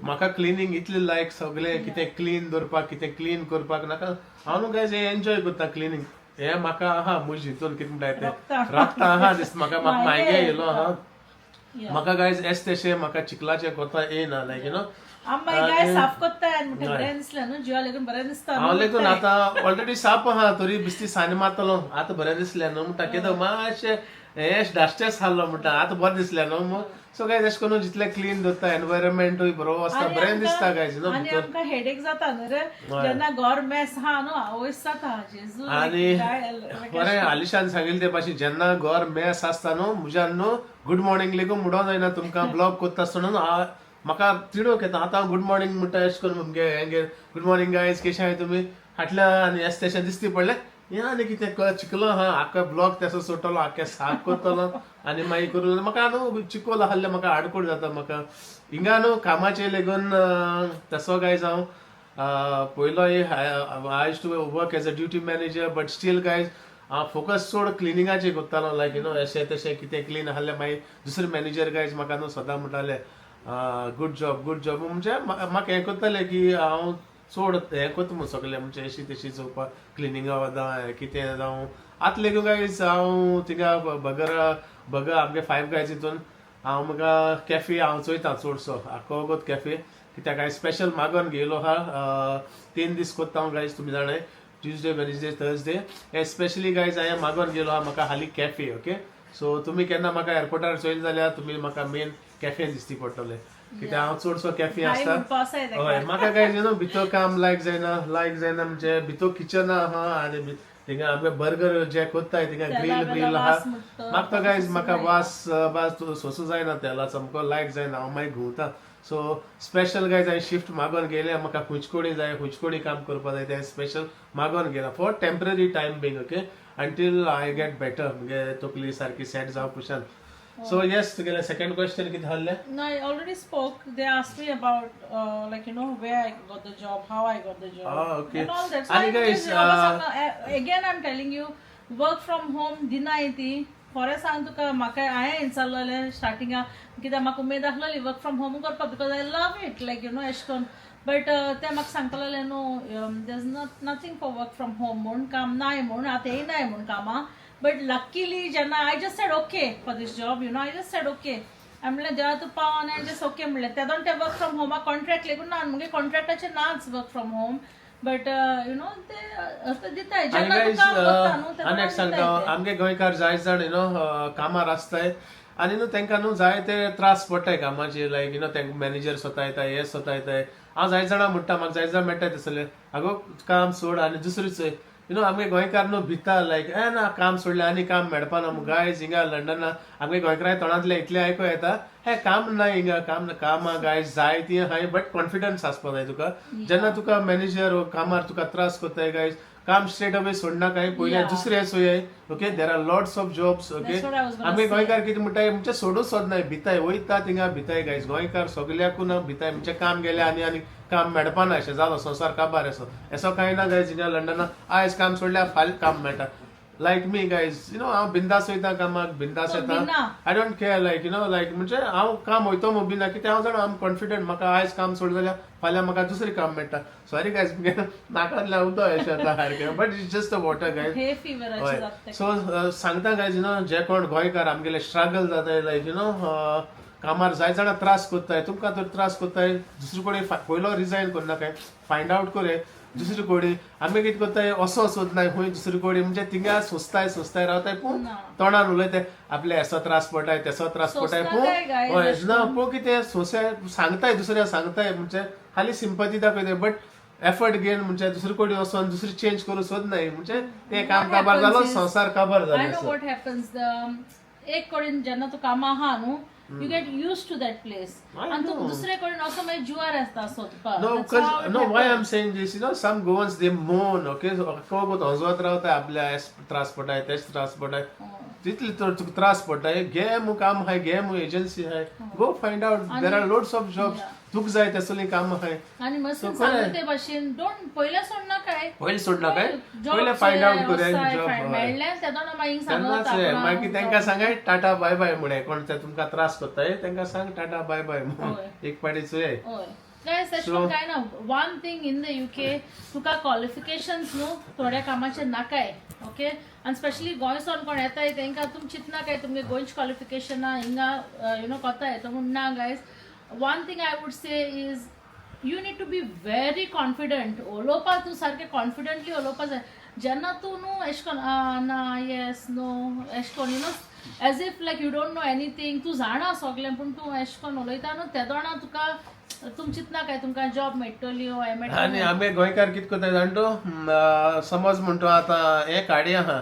म्हाका क्लिनींग इतलें लायक सगळें कितें क्लीन दवरपाक कितें क्लीन करपाक नाका हांव न्हू गायज एन्जॉय करता क्लिनींग हें म्हाका आहा म्हजे हितून कितें म्हणटाय तें रगता आहा दिसता म्हाका मायगे येयलो आहा म्हाका गायज एस तेशें म्हाका चिकलाचें कोता येयना लायक यू नो साफ कोत्ता बरें दिसलें न्हू जिवा लेगून बरें दिसता हांव लेगून आतां ऑलरेडी साप आहा तरी बिस्ती सानी मारतलो आतां बरें दिसलें न्हू म्हणटा कितें मातशें हे डास्टेस हाडलो म्हणटा आतां बरें दिसलें न्हू सो गायज अशें करून जितलें क्लीन दवरता एनवायरमेंटूय बरो आसता बरें दिसता गायज न्हू आणि आमकां हेडेक जाता न्हू रे जेन्ना घर मेस आहा न्हू आवयस जाता जेजू आनी बरें आलिशान सांगिल्ले ते भाशेन जेन्ना घर मेस आसता न्हू म्हज्यान न्हू गुड मॉर्निंग लेगून म्हणून जायना तुमकां ब्लॉग करता आसतना म्हाका तिडोक येता आतां गुड मॉर्निंग म्हणटा अशें करून तुमगे गुड मॉर्निंग गायज केशें आहाय तुमी हाटल्या आनी अशें तेशें दिसती पडलें हें आनी कितें चिकलो हा आख्खो ब्लॉक तेसो सुटलो आख्खे साफ करतलो आनी मागीर करून म्हाका न्हू चिकोल आहले म्हाका आडकोड जाता म्हाका हिंगा न्हू कामाचे लेगून तसो गायज हांव पयलो I to work as a duty manager but still guys हांव फोकस चड क्लिनिंगाचेर करतालो लायक यू नो अशें तशें कितें क्लीन आहलें मागीर दुसरे मॅनेजर गायज म्हाका न्हू सदां म्हणटाले गुड जॉब म्हणजे म्हाका हें करतालें की हांव चड हें करता म्हणून सगळें म्हणजे अशी तशी चोवपाक क्लिनिंगा जावं कितें जावं आतां लेगून गायज हांव थिंगा बगर आमगे 5 गायज हितून हांव म्हाका कॅफे हांव चोयतां चडसो आख्खो वगत कॅफे कित्याक हांवें स्पेशल मागोन घेयलो आहा 3 दीस कोत्ता हांव गायज तुमी जाणाय ट्युजडे वेनसडे थर्सडे हे स्पेशली गायज हांवें मागोन घेयलो आहा म्हाका हालीं कॅफे ओके सो तुमी केन्ना म्हाका एअरपोर्टार चोयल जाल्यार तुमी म्हाका मेन कॅफेन दिसती पडटलें कित्याक हांव चडसो कॅफे आसता हय म्हाका काय न्हू भितर काम लायक जायना म्हणजे भितर किचन आहा आनी थिंगा आमगे बर्गर जे कोत्ताय थिंगा ग्रील आहा म्हाका गायज म्हाका वास सोसूं जायना तेलाचो म्हाका लायक जायना हांव मागीर घुंवता सो स्पेशल गायज हांवें शिफ्ट मागोन गेले म्हाका हुंचकोडी जाय हुंचकोडी काम करपा जाय तें स्पेशल मागोन गेला for temporary time being okay until I get better म्हणजे तकली सारकी सेट जावं कुशान So yes, तुगेले second question कितें आहले? No, I already spoke. They asked me about like you know where I got the job, how I got the job, okay. and all that. So And guys, again I'm telling you, work from home dina iti. खरें सांग तुका म्हाका हांवें विचारलेलें स्टार्टिंगाक कित्याक म्हाका उमेद आसलेली work from home करपाक because I love it like you know अशें करून बट ते म्हाका सांगताले न्हू there is nothing for work from home म्हूण काम नाय म्हूण आतां येयनाय म्हूण कामां बट लकीली जेन्ना I just said okay for this job you know I just said okay हांवें म्हणलें देवा तूं पाव आनी आय जस्ट ओके म्हणलें तेदोन ते वर्क फ्रॉम होमा कॉन्ट्रॅक्ट लेगून ना म्हणजे कॉन्ट्रॅक्टाचे नाच work from home but you know ते दिताय जेन्ना आनी एक सांगता आमगे गोंयकार जाय जाण यू नो कामार आसताय आनी न्हू तांकां न्हू जाय ते त्रास पडटाय कामाचे लायक यू नो तांकां मॅनेजर स्वता येताय हे स्वता येताय हांव जाय जाणां म्हणटा म्हाका जाय जाण मेळटाय तसलें आगो काम सोड आनी दुसरीच यू नो आमगे गोंयकार न्हू भिता लायक ना काम सोडलें आनी काम मेळपा ना गायज हिंगा लंडना आमगे गोंयकाराय तोंडांतले इतलें आयको येता हे काम ना हिंगा काम गायज जाय ती हाय बट कॉन्फिडन्स आसपा जाय तुका जेन्ना तुका मॅनेजर कामार तुका त्रास कोत्ताय गायज काम स्ट्रेट अवे सोडना काय पयले दुसरे सोयाय okay there are lots of jobs okay आमगे गोंयकार कितें म्हणटाय म्हणजे सोडूं सोदनाय भिताय वयता थिंगा भिताय गायज गोंयकार सगल्याकू ना भिताय म्हणजे काम गेले आनी काम मेळपा ना अशें जालो संवसार काबार असो कांय ना गायज हिंगा लंडना आयज काम सोडल्यार फाल्यां काम मेळटा लायक मी गायज यू नो हांव बिंदास वयता कामाक बिंदास येता I don't care like you know like म्हणजे हांव काम वयतो मो बिना कित्याक हांव जाणा हांव कॉन्फिडंट म्हाका आयज काम सोड जाल्यार फाल्यां म्हाका दुसरें काम मेळटा सॉरी गायज नाकांतल्यान उदक अशें जाता सारकें but it's just a water guys so सांगता गायज यू नो जे कोण गोंयकार आमगेले स्ट्रगल जाताय लायक यू नो कामार जाय जाणां त्रास कोत्ताय तुमकां तर त्रास कोत्ताय दुसरे कोणी पयलो रिजायन करना काय फायंड आवट करे दुसरी कोडी आमी कितें कोत्ताय असो सोदनाय खंय दुसरी कोडी म्हणजे थिंगा सोंसताय रावताय पूण तोंडान उलयताय आपले असो त्रास पडटाय तेसो त्रास पडटाय पूण ना पूण कितें सोंसाय सांगताय दुसऱ्या सांगताय म्हणजे खाली सिंपती दाखयताय बट एफर्ट घेवन म्हणजे दुसरी कोडी वचोन दुसरी चेंज करून सोदनाय म्हणजे ते काम काबार जालो संवसार काबार जालो एक कडेन जेन्ना तूं कामां आहा न्हू you get used to that place and tu dusre kodin also mai juar asta sotpa no why I'm saying this you know some goans they moan okay so ko go onzot rawta आपल्या त्रास पडटाय तेच त्रास पडटाय तितले तर तुका त्रास पडटाय game काम हाय game agency हाय go find out there are loads of jobs तुक जाय तसली काम हाय आणि मस्त सांगते भाषेन डोंट पहिले सोडना काय पहिले फाइंड आउट करे जॉब मेळ्ळ्या तेदोन मागीर सांगता मागीर तांकां सांगाय टाटा बाय बाय म्हणे कोण ते तुमकां त्रास कोत्ताय तांकां सांग टाटा बाय बाय एक पाटी चोय Guys, that's काय ना one thing in the UK Tuka qualifications न्हू थोड्या कामाचे नाकाय ओके आणि स्पेशली गोंयसून कोण येताय तांकां तुम चिंतना काय तुमगे गोंयची क्वालिफिकेशनां हिंगा यू नो कोता येता म्हूण ना guys one thing I would say is you need to be very confident उलोवपा तूं सारकें कॉन्फिडंटली उलोवपा जाय जेन्ना तूं न्हू एशें कोन्न ना येस नो एशें कोन्न you know as if like you don't know anything तूं जाणा सगळें पूण तूं अशें करून उलयता न्हू ते दोना तुका तुम चिंतना काय तुमकां जॉब मेळटली वो हें मेळटली आनी आमी गोंयकार कितें करता जाण तूं समज म्हणटो आतां हें काडी आहा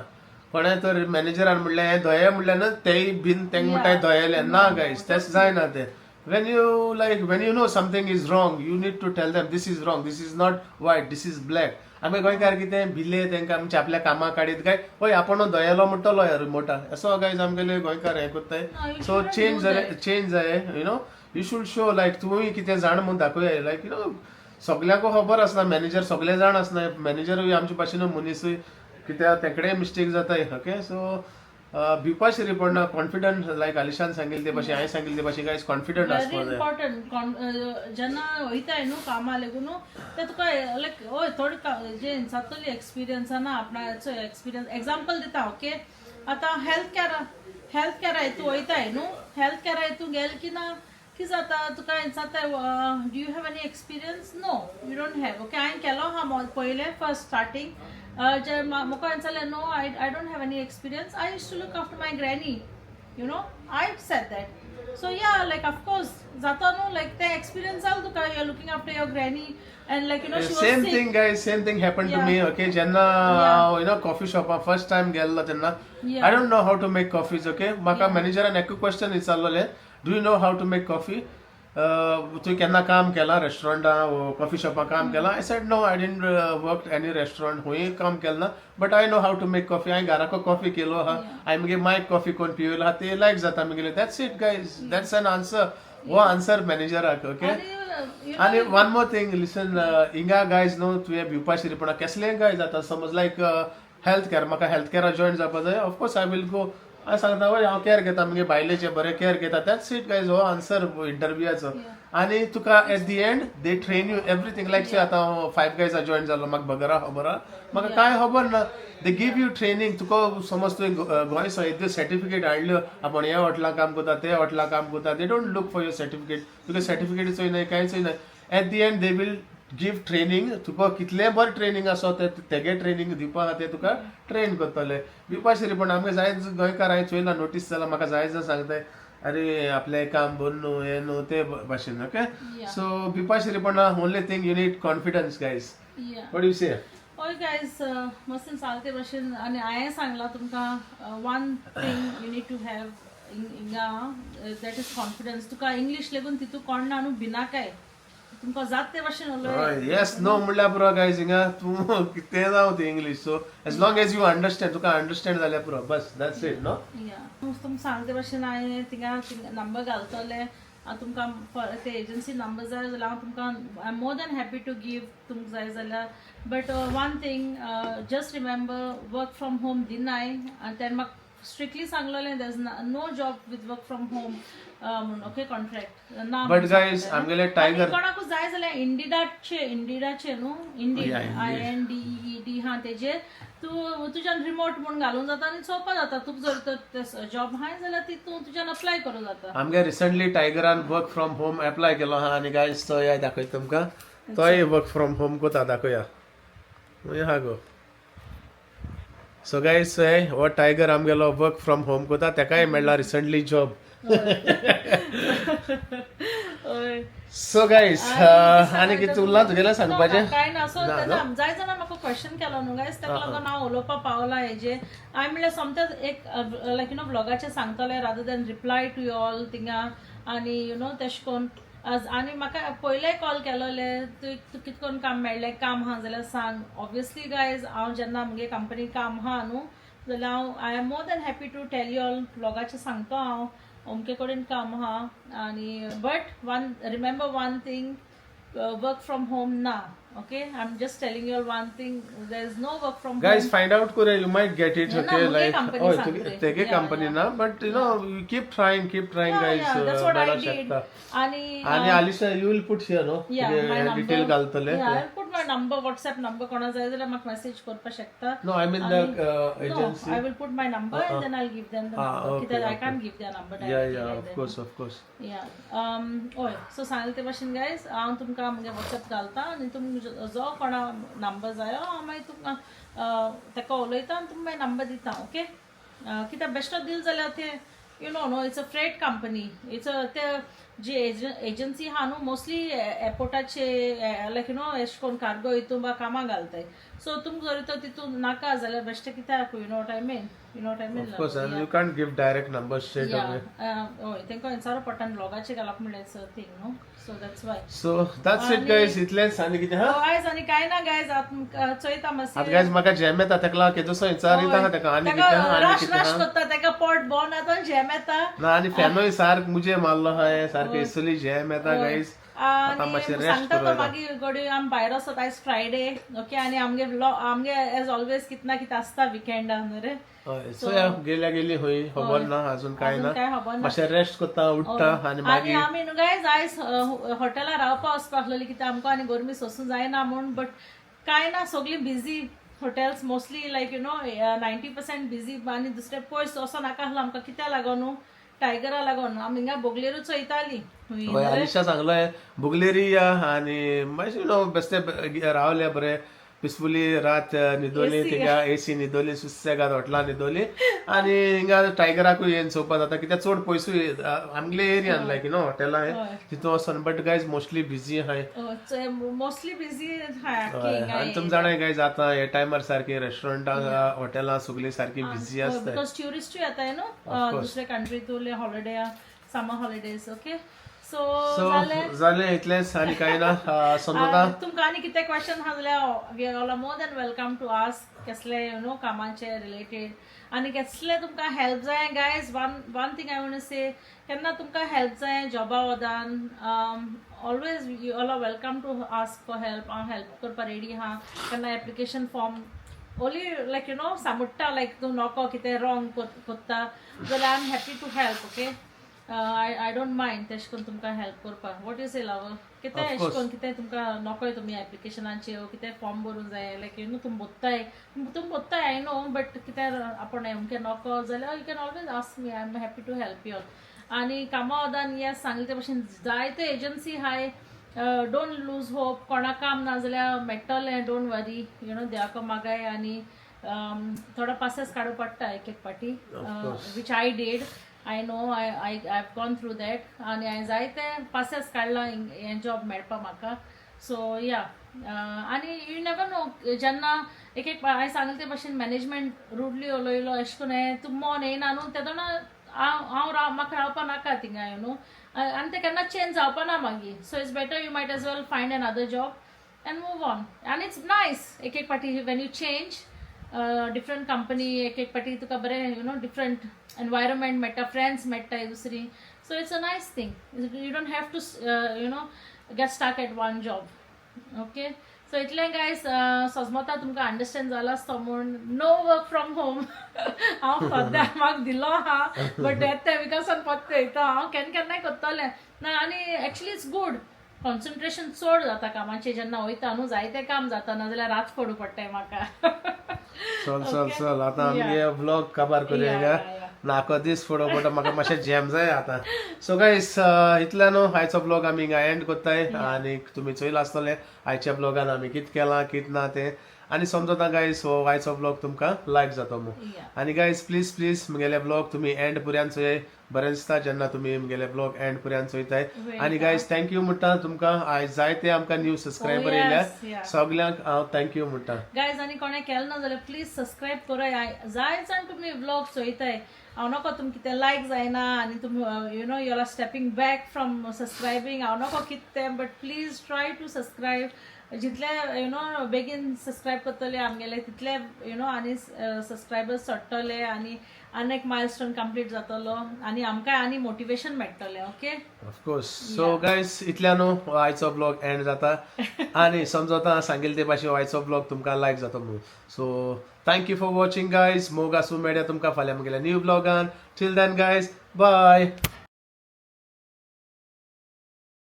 कोणें तर मॅनेजरान म्हणलें हें धोये म्हणलें न्हू तेय बीन तेंक म्हणटाय धोयेलें ना गायज तेच जायना तें when you know something is wrong you need to tell them this is wrong, this is not white, this is black. आमी गोंयकार कितें भिले तेंकां आमच्या आपल्या कामा काडीत काय होय आपण धोयेलो म्हणटलो यार मोठा असो गायज आमगेले गोंयकार हें कोत्ताय सो चेंज जाय you know you should show like तुमी कितें जाण म्हणून दाखोया लायक यू नो सगळ्यांक खबर आसना मॅनेजर सगळे जाण आसना मॅनेजरूय आमचे भाशेन मनीसूय कित्याक तेंकडेय मिस्टेक जाताय ओके सो भिवपा शिरी पडना कॉन्फिडंट लायक आलिशान सांगिल्ले ते भाशेन हांवें सांगिल्ले ते भाशेन गायज कॉन्फिडंट वेरी आसपा जाय इम्पॉर्टंट जेन्ना वयताय न्हू कामा लेगून न्हू ते तुका लायक हय थोडी जे जातली एक्सपिरियन्साना आपणाचो एक्सपिरियन्स एक्झाम्पल दिता ओके आतां हेल्थ कॅरा हितू वयताय न्हू हेल्थ कॅरा हितू गेल की ना कितें जाता तुका जाता do you have any experience no you don't have okay हांवें केलो हा पयलें फर्स्ट स्टार्टींग जे म्हाका जालें no I don't have any experience I use to look after my granny you know I said that so या like of course जाता न्हू लायक ते एक्सपिरियन्स जाल तुका you are looking after your granny and like you know same thing guys same thing happen to me okay जेन्ना you know coffee शॉपा first time गेल्लो तेन्ना I don't know how to make coffees okay म्हाका मॅनेजरान एकू question विचारलोलें do you know how to make coffee तुवें केन्ना काम केलां रेस्टॉरंटा कॉफी शॉपा काम केलां I said no I didn't work any restaurant खूंय काम केलें ना but I know how to make coffee हांवें घराको कॉफी केलो आहा हांवें मगे मायक कॉफी कोण पिवलो आहा ते लायक जाता मगेले that's it guys that's an answer हो आन्सर मॅनेजराक ओके आनी वन मोर थिंग लिसन हिंगा गायज न्हू तुवें भिवपा शिरीपणा केसलें गायज जाता समज लायक हेल्थ कॅर म्हाका हेल्थ कॅरा जॉयन जावपा जाय ऑफकोर्स आय वील गो हांव सांगता वय हांव कॅर घेता मगे बायलेचे बरें कॅर घेता दॅट्स इट गायज हो आन्सर इंटरव्यूचो आनी तुका at the end they train you everything like आतां हांव 5 गायजा जॉयन जालो म्हाका बगरा खबर आहा म्हाका कांय खबर ना दे गिव यू ट्रेनिंग तुका समज तुवें गोंय सयत सर्टिफिकेट हाडल्यो आपण ह्या हॉटेलां काम करता ते हॉटेलां काम करता they don't look for your certificate तुका सर्टिफिकेटूय ना कांयच ना at the end they will give training तुका कितलें बरें ट्रेनिंग आसो तेगे ट्रेनिंग दिवपा खातीर तुका ट्रेन करतले भिवपा शिरी पण आमगे जायत गोंयकार हांवें चोयलां नोटीस जालां म्हाका जाय जाय सांगताय अरे आपले काम बंद न्हू हे न्हू ते भाशेन ओके सो भिवपा शिरी पण only thing you need confidence guys what you say हय गायज मस्त सारके भशेन आनी हांवें सांगलां तुमकां one thing you need to have हिंगा दॅट इज कॉन्फिडन्स तुका इंग्लीश लेगून तितू कोणना न्हू भिनाकाय तुमकां जात ते भाशेन उलय येस नो म्हणल्यार पुरो गायज हिंगा तूं कितें जावं तें English so as long as you understand तुका अंडरस्टँड जाल्यार पुरो बस दॅट्स इट नो तुमकां सांगते भाशेन हांवें थिंगा नंबर घालतले तुमकां ते एजन्सी नंबर जाय जाल्यार हांव तुमकां I am more than happy to give तुमकां जाय जाल्यार but one thing just remember work from home दिनाय आनी तेन्ना म्हाका स्ट्रिक्टली सांगलेलें there is no job with work from home म्हणून ओके कॉन्ट्रॅक्ट ना बट गायज आमगेले टायगर कोणाकूच जाय जाल्यार इंडिडाचे न्हू इंडी INDED हा तेजेर तूं तुज्यान रिमोट म्हूण घालूंक जाता आनी चोवपा जाता तुका जर तर जॉब हाय जाल्यार ती तूं तुज्यान अप्लाय करूं जाता आमगे रिसंटली टायगरान वर्क फ्रॉम होम एप्लाय केलो आहा आनी गायज तो दाखयता तुमकां तोय वर्क फ्रॉम होम कोता दाखोया हा गो सो गायज हो टायगर आमगेलो वर्क फ्रॉम होम कोता तेकाय मेळ्ळा रिसंटली जॉब सो गायज आनी कितें उरलां तुगेलें सांगपाचें कांय ना सो जाय जाल्यार म्हाका क्वेश्चन केलो न्हू गायज ताका लागून हांव उलोवपा पावला हेजेर हांवें म्हणल्यार समथेंच एक लायक यू नो ब्लॉगाचेर सांगतलें rather than reply to you all थिंगा आनी यू नो तेश कोन आनी म्हाका पयलेय कॉल केलोले तूं कितें करून काम मेळ्ळें काम आहा जाल्यार सांग ऑब्वियसली गायज हांव जेन्ना म्हगे कंपनी काम आहा न्हू जाल्यार हांव I am more than happy to tell you all ब्लॉगाचेर सांगतो हांव अमके कडेन काम आहा आनी but one remember one thing work from home ना okay I'm just telling you one thing there is no work from guys home. Find out kore you might get it okay like oh tege company na but you know you keep trying guys that's what I did आणि Alisha you will put here no detail घालतले I'll put my number WhatsApp number कोणा जाय जाल्यार म्हाका message करपा शकता no I mean the agency I will put my number and then I'll give them the number because I can't give their number directly yeah of course yeah ओय so सांगले ते भाशेन guys हांव तुमकां म्हगे WhatsApp घालता आनी तुमी जो कोणा नंबर जायो हांव मागीर तुमकां ताका उलयता आनी तुमकां मागीर नंबर दिता ओके कित्याक बेश्टो दिल जाल्यार ते you know it's a freight company it's a ते जी एजन्सी आहा न्हू मोस्टली एअरपोर्टाचे लायक यू नो एश कोन कार्गो हितून बा कामां घालताय सो तुमकां जर तर तितून नाका जाल्यार बेश्टे कित्याक you know what I mean Of course, and you can't give direct numbers straight away. हय तेंका विचारो पडटा ब्लॉगाचेर घालप म्हणल्यार इट्स अ थिंग न्हू so that's Y So that's it guys, इतलेंच आनी कितें हा गायज आनी काय ना गायज आतां चोयता मातशें आतां गायज म्हाका झेम येता तेका लागून केदोसो विचारीता हा तेका आनी कितें हा आनी रश कितें रश हा करता तेका पोट बोन येता झेम येता ना आनी फॅनूय सारक मुजे मारलो हाय सारकें इसली झेम येता गायज आणि मातशें rest सांगता तो करूं मागीर घडये आमी भायर वसत आयज फ्रायडे ओके आनी आमगे एज ऑलवेज कितें ना कितें आसता विकेंडाक न्हू रे हय सो या गेल्या गेली होय खबर ना अजून काय अजून काय खबर ना ना. मातशें रेस्ट करता उठता आनी आनी मागीर आमी न्हू गायज आयज हॉटेलार रावपा वचपाक लागली कित्याक आमकां आनी गर्मी सोसूं जायना म्हूण बट काय ना सगळीं busy hotels mostly like you no 90% busy आनी दुसरे पयस वचो नाका आसलो आमकां कित्या लागून न्हू टायगरा लागून आमी हिंगा बोगलेरूच वयतालीं हय अलिशा सांगलोय बुगलेरी या आनी मातशें नो बेश्टे रावले बरे पिसफुली रात न्हिदोली थिंगा एसी न्हिदोली सुसेगाद हॉटेलां न्हिदोली आनी हिंगा टायगराकूय येवन चोवपा जाता कित्याक चड पयसूय आमगे एरियान लायक यू नो हॉटेलां तितून वचोन बट गायज मोस्टली बिजी आहाय मोस्टली बिजी आनी तुमी जाणाय गायज आतां हे टायमार सारकी रेस्टॉरंटां हॉटेलां सगळीं सारकी बिजी आसता बिकॉज ट्युरिस्टूय येताय न्हू दुसरे कंट्रीतले हॉलिडे समर हॉलिडेज ओके सो जालें इतलेंच आनी कांय ना समजा तुमकां आनी कितें क्वेश्चन आहा जाल्यार we are all more than welcome to ask कसले यू नो कामाचे रिलेटेड आनी कसले तुमकां हेल्प जाय guys one thing I want say केन्ना तुमकां हेल्प जाय जॉबा वदान always you all are welcome to ask for help हांव हेल्प करपा रेडी आहा केन्ना application form only like you know सांगुट्टा लायक तूं नॉको कितें रॉंग कोत्ता जाल्यार I am happy to help okay I don't mind तेश कोन तुमकां हेल्प करपाक वॉट यू से लावर कितें एश कोन कितें तुमकां नोकोय तुमी एप्लिकेशनाचे कितें फॉर्म भरूंक जाय लायक यू नो तुमी बोत्ताय आय नो बट कितें आपण अमकें नोको जाल्यार you can always ask me I am happy to help you आनी कामा वदान येस सांगले ते भशेन जायते एजन्सी हाय डोंट लूज होप कोणाक काम ना जाल्यार मेळटलें डोंट वरी यू नो देवाको मागाय आनी थोडा पासेस काडूं पडटा एक पाटी which I did I know I've gone through that आणि हांवें जायते पासेस काडला हे जॉब मेळपा म्हाका सो या आनी यू नेवर नो जेन्ना एक हांवें सांगले ते भशेन मॅनेजमेंट रुडली उलयलो अशें करून हें तूं मोन येयना न्हू तेदोना हांव म्हाका रावपा नाका थिंगा यू नो आनी तें केन्ना चेंज जावपा ना मागीर so it's better you might as well find another job and move on आनी इट्स नायस एक पाटी when you change different company एक पाटी तुका बरें यू नो डिफरंट एनवायरमेंट मेळटा फ्रेंड्स मेळटाय दुसरी so it's a nice thing you don't have to you know get stuck at one job okay so इतलें गायज सोजमोता तुमकां अंडरस्टँड जाला आसतो म्हूण नो वर्क फ्रॉम होम हांव सद्या म्हाका दिलो आहा बट येते विकासान पत्ते येता हांव केन्ना करतलें ना आनी एक्चुली इट्स गूड कॉन्सन्ट्रेशन चड जाता कामाचें जेन्ना वयता न्हू जायतें काम जाता नाजाल्यार रात पडू पडटाय म्हाका चल आतां आमगे व्लॉग काबार करुया नाको दीस फुडो पडटा म्हाका मातशें जॅम जाय आतां सो गायस इतल्यान आयचो ब्लॉग आमी हिंगा एंड कोत्ताय आनी तुमी चोयला आसतलें आयच्या ब्लॉगान आमी कितें केलां कितें ना तें आनी समजता गायस हो आयचो ब्लॉग तुमकां लायक जातो म्हणून आनी गायस प्लीज म्हगेले ब्लॉग तुमी एंड पर्यंत चोय बरें दिसता जेन्ना तुमी म्हगेले ब्लॉग एंड पर्यंत चोयताय आनी गायस थँक्यू म्हणटा तुमकां आयज जायते आमकां न्यू सबस्क्रायबर येयल्या सगल्यांक हांव थँक्यू म्हणटा गायज आनी कोणें केलें ना जाल्यार प्लीज सबस्क्रायब कराय जाय जाण तुमी ब्लॉग चोयताय हांव नोको तुमकां कितें लायक जायना आनी तुमी you know you are stepping back from subscribing हांव नोको कितें but please try to subscribe जितले यू नो बेगीन सबस्क्रायब करतले आमगेले तितले यू नो आनी सबस्क्रायबर्स चडटले आनी एक मायलस्टोन कंप्लीट जातलो आनी आमकां आनी मोटिवेशन मेळटलें ओके ऑफकोर्स सो गायस इतल्यान आयचो ब्लॉग एंड जाता आनी समजता सांगिल्ले ते भाशेन आयचो ब्लॉग तुमकां लायक जाता म्हणून so thank you for watching guys मोग आसूं मेळ्या तुमकां फाल्यां म्हगेल्या न्यू ब्लॉगान टील देन गायस बाय